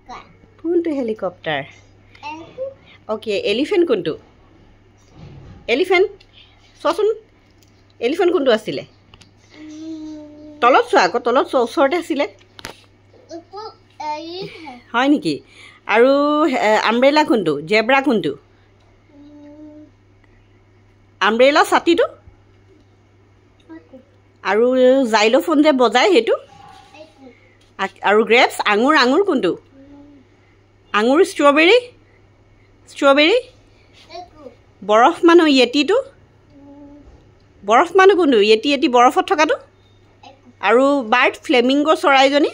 কোনটো helicopter okay elephant কোনটো elephant চোৱাচোন এলিফেন্ট কোনটো আছিলে তলত চোৱা আকৌ তলত ওচৰতে আছিলে হয় নেকি আৰু আমব্ৰেলা কোনটো জেব্ৰা কোনটো আমব্ৰেলা ছাতিটো আৰু জাইলোফোন যে বজায় সেইটো আৰু গ্ৰেপছ আঙুৰ আঙুৰ কোনটো আঙুৰ ষ্ট্ৰবেৰী বৰফ মানুহ য়েটিটো বৰফ মানুহ কোনটো য়েটি বৰফত থকাটো আৰু বাৰ্ড ফ্লেমিংগো চৰাইজনী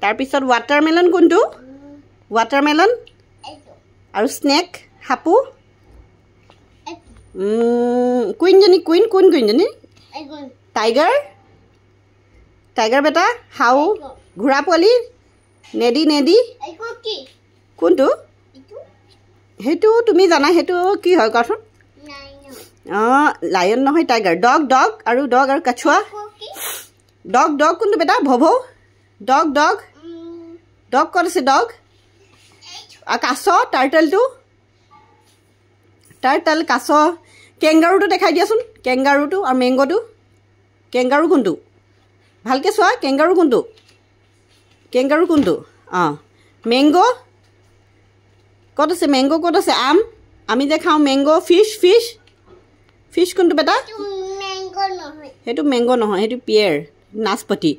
তাৰপিছত ৱাটাৰমেলন কোনটো ৱাটাৰমেলন আৰু স্নেক হাপু কুইনজনী কোন কুইনজনী টাইগাৰ বেটা হাউ ঘোঁৰা পোৱালি নেদি কোনটো সেইটো তুমি জানা সেইটো কি হয় কোৱাচোন অঁ লায়ন নহয় টাইগাৰ ডগ আৰু কাছুৱা ডগ কোনটো বেটা ভৌ ডগ ক'ত আছে ডগ কাছ টাৰ্টেল কাছ কেংগাৰুটো দেখাই দিয়াচোন কেংগাৰুটো আৰু মেংগোটো কেংগাৰু কোনটো ভালকৈ চোৱা কেংগাৰু কোনটো অঁ মেংগো ক'ত আছে আম আমি যে খাওঁ মেংগো ফিছ কোনটো বেটা সেইটো মেংগো নহয় সেইটো পিয়েৰ নাচপতি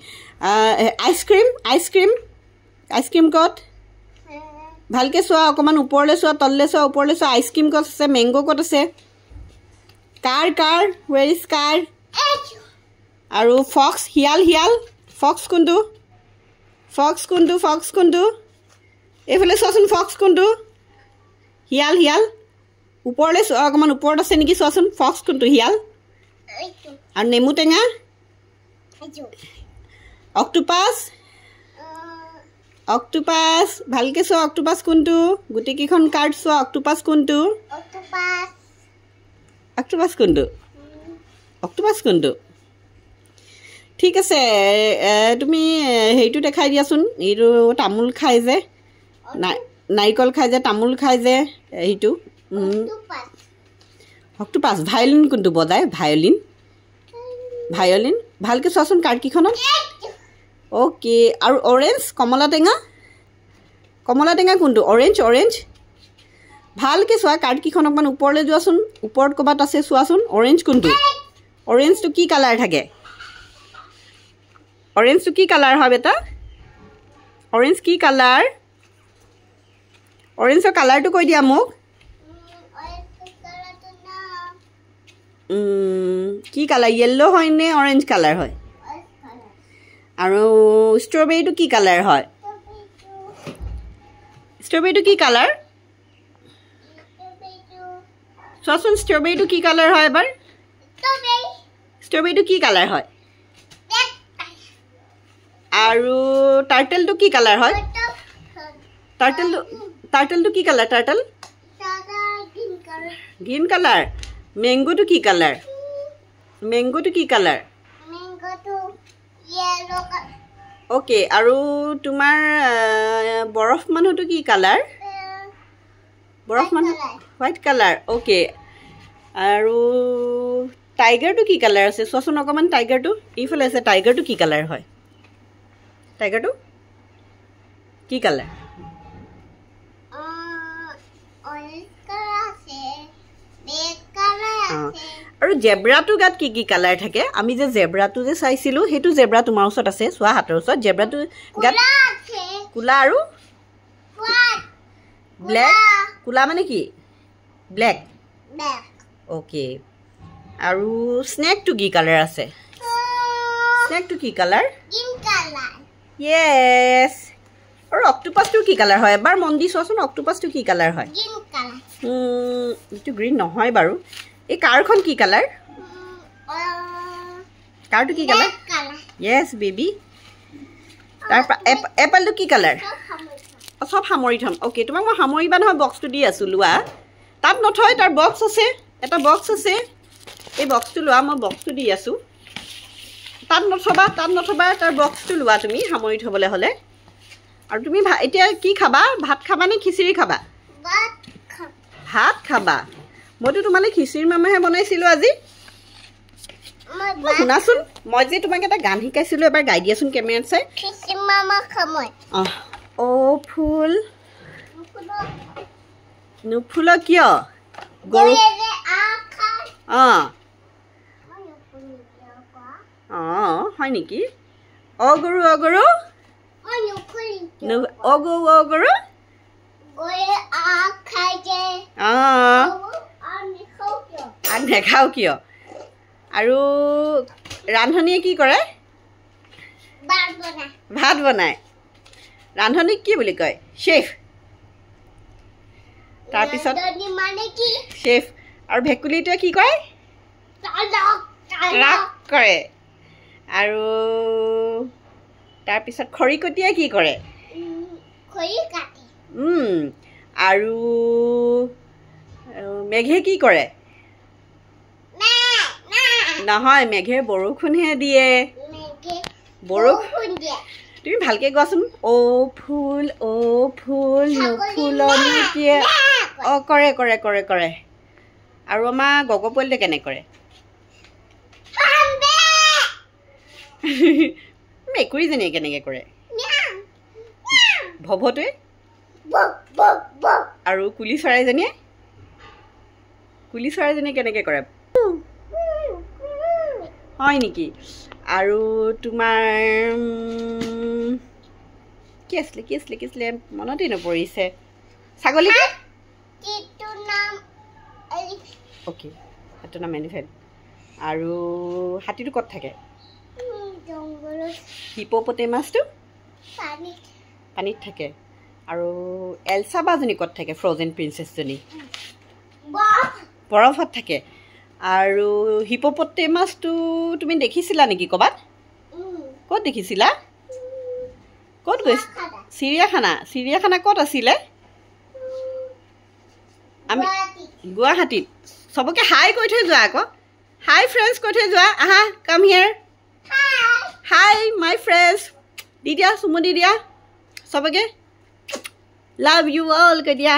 আইচক্ৰীম ক'ত ভালকৈ চোৱা অকণমান ওপৰলৈ চোৱা তললৈ চোৱা ওপৰলৈ চোৱা আইচক্ৰীম ক'ত আছে মেংগো ক'ত আছে কাৰ ৱেৰ ইজ কাৰ আৰু ফক্স শিয়াল ফক্স কোনটো এইফালে চোৱাচোন ফক্স কোনটো শিয়াল ওপৰলৈ চোৱা অকণমান ওপৰত আছে নেকি চোৱাচোন ফক্স কোনটো শিয়াল আৰু নেমু টেঙা অক্টোপাছ ভালকৈ চোৱা অক্টোপাছ কোনটো গোটেইকেইখন কাৰ্ড চোৱা অক্টোপাছ কোনটো ঠিক আছে তুমি হেৰিটো দেখাই দিয়াচোন এইটো তামোল খাই যে নাৰিকল খাই যে তামোল খাই যে সেইটো অক্টোপাছ ভায়লিন কোনটো বজায় ভায়লিন ভালকৈ চোৱাচোন কাৰ্ডকেইখনত অ'কে আৰু অৰেঞ্জ কমলা টেঙা কোনটো অৰেঞ্জ ভালকৈ চোৱা কাৰ্ডকেইখন অকণমান ওপৰলৈ যোৱাচোন ওপৰত ক'ৰবাত আছে চোৱাচোন অৰেঞ্জ কোনটো অৰেঞ্জটো কি কালাৰ থাকে অৰেঞ্জটো কি কালাৰ হয় বেটা অৰেঞ্জ কি কালাৰ অৰেঞ্জৰ কালাৰটো কৈ দিয়া মোক কি কালাৰ য়েল্ল' হয় নে অৰেঞ্জ কালাৰ হয় আৰু ষ্ট্ৰবেৰীটো কি কালাৰ হয় ষ্ট্ৰবেৰীটো কি কালাৰ চোৱাচোন ষ্ট্ৰবেৰীটো কি কালাৰ হয় এবাৰ ষ্ট্ৰবেৰীটো কি কালাৰ হয় আৰু টাৰ্টেলটো কি কালাৰ হয় টাৰ্টেলটো কি কালাৰ টাৰ্টেল গ্ৰীণ কালাৰ মেংগোটো কি কালাৰ অ'কে আৰু তোমাৰ বৰফ মানুহটো কি কালাৰ বৰফ মানুহ হোৱাইট কালাৰ অ'কে আৰু টাইগাৰটো কি কালাৰ আছে চোৱাচোন অকণমান টাইগাৰটো এইফালে আছে টাইগাৰটো কি কালাৰ হয় টাইগাৰটো কি কালাৰ আৰু জেব্ৰাটো গাত কি কালাৰ থাকে আমি যে জেব্ৰাটো যে চাইছিলোঁ সেইটো জেব্ৰা তোমাৰ ওচৰত আছে চোৱা হাতৰ ওচৰত জেব্ৰাটো গাত কোলা আৰু ব্লেক কোলা মানে কি ব্লেক অ'কে আৰু স্নেকটো কি কালাৰ আছে স্নেকটো কি কালাৰ য়েছ আৰু অক্টোপাছটো কি কালাৰ হয় এবাৰ মন দি চোৱাচোন অক্টোপাছটো কি কালাৰ হয় এইটো গ্ৰীণ নহয় বাৰু এই কাৰখন কি কালাৰ কাৰটো কি কালাৰ য়েছ বেবি তাৰপৰা এপলটো কি কালাৰ চব সামৰি থ'ম অ'কে তোমাক মই সামৰিবা নহয় বক্সটো দি আছোঁ লোৱা তাত নথয় তাৰ বক্স আছে এটা বক্স আছে এই বক্সটো লোৱা মই বক্সটো দি আছোঁ তাত নথবা তাৰ বক্সটো লোৱা তুমি সামৰি থ'বলৈ হ'লে আৰু তুমি এতিয়া কি খাবা ভাত খাবা নে খিচিৰি খাবা ভাত খাবা মইতো তোমালে খিচিৰি মামাহে বনাইছিলোঁ আজি শুনাচোন মই যে তোমাক এটা গান শিকাইছিলোঁ এবাৰ গাই দিয়াচোন কেমেৰাত চাই খিচিৰি মামা খামই অ' ফুল নুফুল কিয় গৰু অঁ অঁ হয় নেকি অ গৰু অ গৰু আগ নেখাওঁ কিয় আৰু ৰান্ধনীয়ে কি কৰে ভাত বনায় ৰান্ধনীক কি বুলি কয় চেফ তাৰপিছত চেফ আৰু ভেকুলীটোৱে কি কৰে ৰাগ কৰে আৰু তাৰপিছত খৰিকটীয়ে কি কৰে আৰু মেঘে কি কৰে নহয় মেঘে বৰষুণহে দিয়ে বৰষুণ তুমি ভালকৈ কোৱাচোন অ' ফুল নুফুলনি কিয় অঁ কৰে কৰে কৰে কৰে আৰু আমাৰ গগপোৱালিটোৱে কেনে কৰে মেকুৰীজনীয়ে কেনেকৈ কৰে ভৱটোৱে আৰু কুলি চৰাইজনীয়ে কেনেকৈ কৰে হয় নেকি আৰু তোমাৰ কি আছিলে মনতেই নপৰিছে ছাগলী অ'কে সেইটো নাম এলিফেণ্ট আৰু হাতীটো ক'ত থাকে হিপ'পটেমাছটো পানীত থাকে আৰু এলছা বাজনী ক'ত থাকে ফ্ৰজেন প্ৰিন্সেছজনী বৰফত থাকে আৰু হিপ'পটেমাছটো তুমি দেখিছিলা নেকি ক'ৰবাত ক'ত দেখিছিলা ক'ত গৈছে চিৰিয়াখানা ক'ত আছিলে আমি গুৱাহাটীত চবকে হাই কৈ থৈ যোৱা আকৌ হাই ফ্ৰেণ্ডছ কৈ থৈ যোৱা আহা কাম হিয়াৰ হাই মাই ফ্ৰেণ্ডছ দি দিয়া চুমু দি দিয়া চবকে লাভ ইউ অল কৈ দিয়া